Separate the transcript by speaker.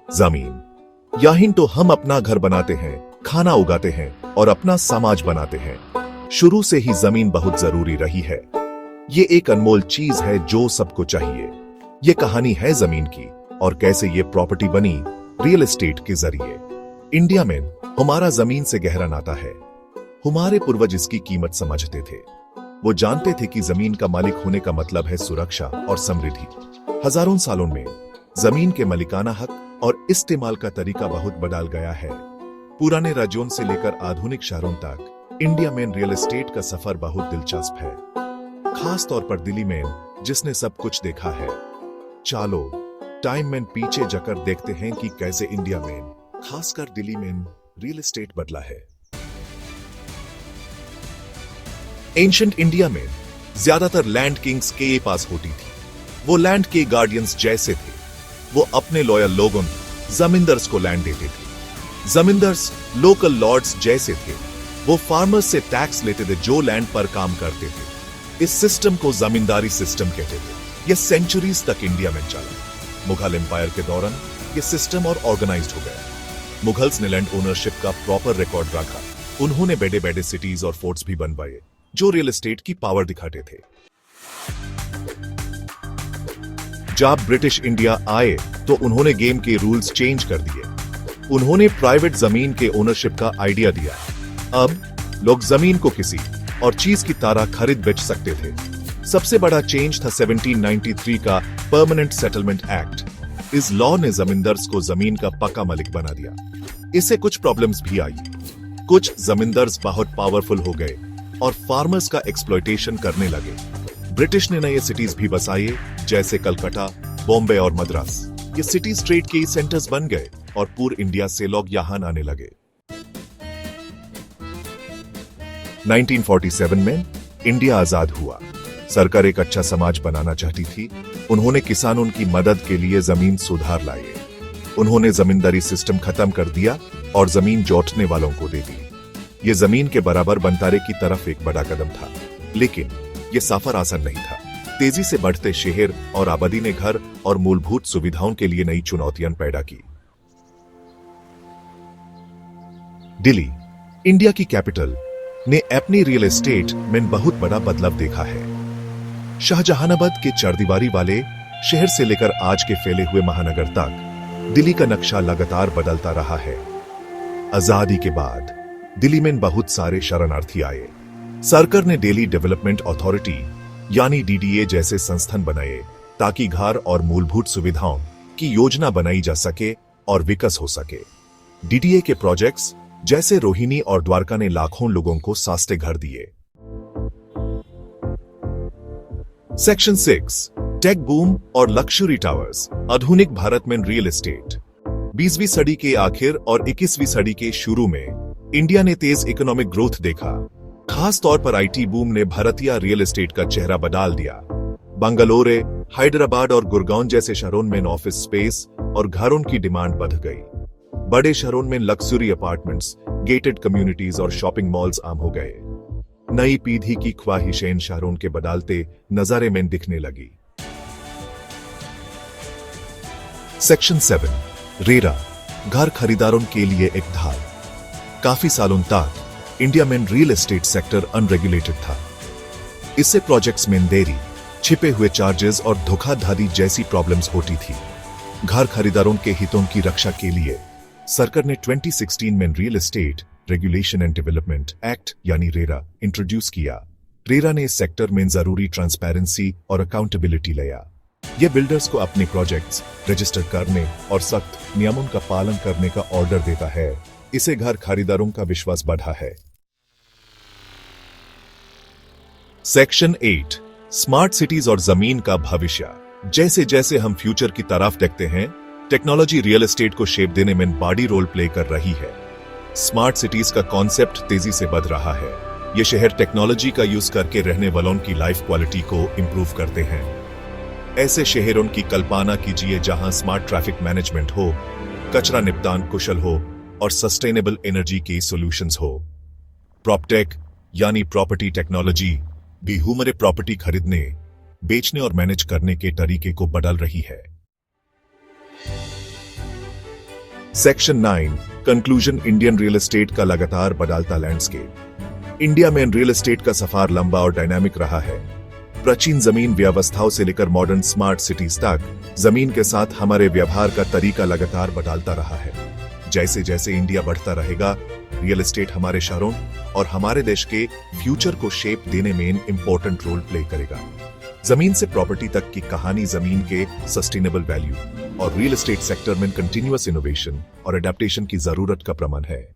Speaker 1: जमीन। यहीं तो हम अपना घर बनाते हैं, खाना उगाते हैं और अपना समाज बनाते हैं। शुरू से ही जमीन बहुत जरूरी रही है। ये एक अनमोल चीज है जो सबको चाहिए। ये कहानी है जमीन की और कैसे ये प्रॉपर्टी बनी रियल एस्टेट के जरिए। इंडिया में हमारा जमीन से गहरा नाता है। हमारे पूर्वज इसकी कीमत समझते थे। वो जानते थे कि जमीन का मालिक होने का मतलब है सुरक्षा और समृद्धि। हजारों सालों में जमीन के मालिकाना हक और इस्तेमाल का तरीका बहुत बदल गया है। पुराने राज्यों से लेकर आधुनिक शहरों तक इंडिया में रियल एस्टेट का सफर बहुत दिलचस्प है, खास तौर पर दिल्ली में जिसने सब कुछ देखा है। चलो टाइम में पीछे जाकर देखते हैं कि कैसे इंडिया में, खासकर दिल्ली में, रियल एस्टेट बदला है। एंशिएंट इंडिया में ज्यादातर लैंड किंग्स के पास होती थी। वो लैंड के गार्डियंस जैसे थे। वो अपने लॉयल लोगों जमींदार्स को लैंड देते थे। जमींदार्स लोकल लॉर्ड्स जैसे थे। वो फार्मर्स से टैक्स लेते थे जो लैंड पर काम करते थे। इस सिस्टम को जमींदारी सिस्टम कहते थे। यह सेंचुरीज तक इंडिया में चला। मुगल एम्पायर के दौरान यह सिस्टम और ऑर्गेनाइज्ड हो गया। मुगल्स ने लैंड ओनरशिप का प्रॉपर रिकॉर्ड रखा। उन्होंने बड़े बड़े सिटीज और फोर्ट्स भी बनवाए जो रियल एस्टेट की पावर दिखाते थे। जब ब्रिटिश इंडिया आए तो उन्होंने गेम के रूल्स चेंज कर दिए। उन्होंने प्राइवेट जमीन के ओनरशिप का आइडिया दिया। अब लोग जमीन को किसी और चीज की तरह खरीद बेच सकते थे। सबसे बड़ा चेंज था 1793 का परमानेंट सेटलमेंट एक्ट। इस लॉ ने जमींदार्स को जमीन का पक्का मालिक बना दिया। इससे कुछ प्रॉब्लम्स भी आई। कुछ जमींदार्स बहुत पावरफुल हो गए और फार्मर्स का एक्सप्लॉयटेशन करने लगे। ब्रिटिश ने नए सिटीज भी बसाए जैसे कलकत्ता, बॉम्बे और मद्रास। ये सिटीज ट्रेड के सेंटर्स बन गए और पूरे इंडिया से लोग यहां आने लगे। 1947 में इंडिया आजाद हुआ। सरकार एक अच्छा समाज बनाना चाहती थी। उन्होंने किसानों की मदद के लिए जमीन सुधार लाए। उन्होंने जमींदारी सिस्टम खत्म कर दिया और जमीन जोतने वालों को दे दी। ये जमीन के बराबर बंटवारे की तरफ एक बड़ा कदम था, लेकिन यह सफर आसान नहीं था। तेजी से बढ़ते शहर और आबादी ने घर और मूलभूत सुविधाओं के लिए नई चुनौतियां पैदा की। दिल्ली, इंडिया की कैपिटल, ने अपनी रियल एस्टेट में बहुत बड़ा बदलाव देखा है। शाहजहानाबाद के चारदीवारी वाले शहर से लेकर आज के फैले हुए महानगर तक दिल्ली का नक्शा लगातार बदलता रहा है। आजादी के बाद दिल्ली में बहुत सारे शरणार्थी आए। सरकार ने दिल्ली डेवलपमेंट अथॉरिटी यानी डीडीए जैसे संस्थान बनाए ताकि घर और मूलभूत सुविधाओं की योजना बनाई जा सके और विकास हो सके। डीडीए के प्रोजेक्ट्स जैसे रोहिणी और द्वारका ने लाखों लोगों को सस्ते घर दिए। सेक्शन 6 टेक बूम और लक्जरी टावर्स। आधुनिक भारत में रियल एस्टेट 20वीं सदी के आखिर और 21वीं सदी के शुरू में इंडिया ने तेज इकोनॉमिक ग्रोथ देखा। खास तौर पर आईटी बूम ने भारतीय रियल एस्टेट का चेहरा बदल दिया। बंगलौर, हैदराबाद और गुड़गांव जैसे शहरों में ऑफिस स्पेस और घरों की डिमांड बढ़ गई। बड़े शहरों में लक्जरी अपार्टमेंट्स, गेटेड कम्युनिटीज और शॉपिंग मॉल्स आम हो गए। नई पीढ़ी की ख्वाहिशें शहरों के बदलते नजारे में दिखने लगी। सेक्शन 7 रेरा, घर खरीदारों के लिए एक ढाल। काफी सालों तक इंडिया में रियल एस्टेट सेक्टर अनरेगुलेटेड था। इससे प्रोजेक्ट्स में देरी, छिपे हुए चार्जेस और धोखाधड़ी जैसी प्रॉब्लम्स होती थी। घर खरीदारों के हितों की रक्षा के लिए सरकार ने 2016 में real estate regulation and development act यानी रेरा इंट्रोड्यूस किया। रेरा ने इस सेक्टर में जरूरी ट्रांसपेरेंसी और अकाउंटेबिलिटी लाया। यह बिल्डर्स को अपने प्रोजेक्ट्स रजिस्टर करने और सख्त नियमों का पालन करने का ऑर्डर देता है। इसे घर खरीदारों का विश्वास बढ़ा है। सेक्शन 8 स्मार्ट सिटीज और जमीन का भविष्य। जैसे जैसे हम फ्यूचर की तरफ देखते हैं, टेक्नोलॉजी रियल एस्टेट को शेप देने में बड़ी रोल प्ले कर रही है। स्मार्ट सिटीज का कॉन्सेप्ट तेजी से बढ़ रहा है। ये शहर टेक्नोलॉजी का यूज करके रहने वालों की लाइफ क्वालिटी को इंप्रूव करते हैं। ऐसे शहरों की कल्पना कीजिए जहां स्मार्ट ट्रैफिक मैनेजमेंट हो, कचरा निपटान कुशल हो और सस्टेनेबल एनर्जी के सॉल्यूशंस हो। प्रॉपटेक यानी प्रॉपर्टी टेक्नोलॉजी भी हमारे प्रॉपर्टी खरीदने, बेचने और मैनेज करने के तरीके को बदल रही है। Section 9 conclusion Indian real estate का लगातार बदलता लैंडस्केप। इंडिया में रियल एस्टेट का सफर लंबा और डायनामिक रहा है। प्राचीन जमीन व्यवस्थाओं से लेकर मॉडर्न स्मार्ट सिटीज तक जमीन के साथ हमारे व्यवहार का तरीका लगातार बदलता रहा है। जैसे जैसे इंडिया बढ़ता रहेगा, रियल एस्टेट हमारे शहरों और हमारे देश के फ्यूचर को शेप देने में इंपॉर्टेंट रोल प्ले करेगा। जमीन से प्रॉपर्टी तक की कहानी जमीन के सस्टेनेबल वैल्यू और रियल एस्टेट सेक्टर में कंटिन्यूअस इनोवेशन और एडेप्टेशन की जरूरत का प्रमाण है।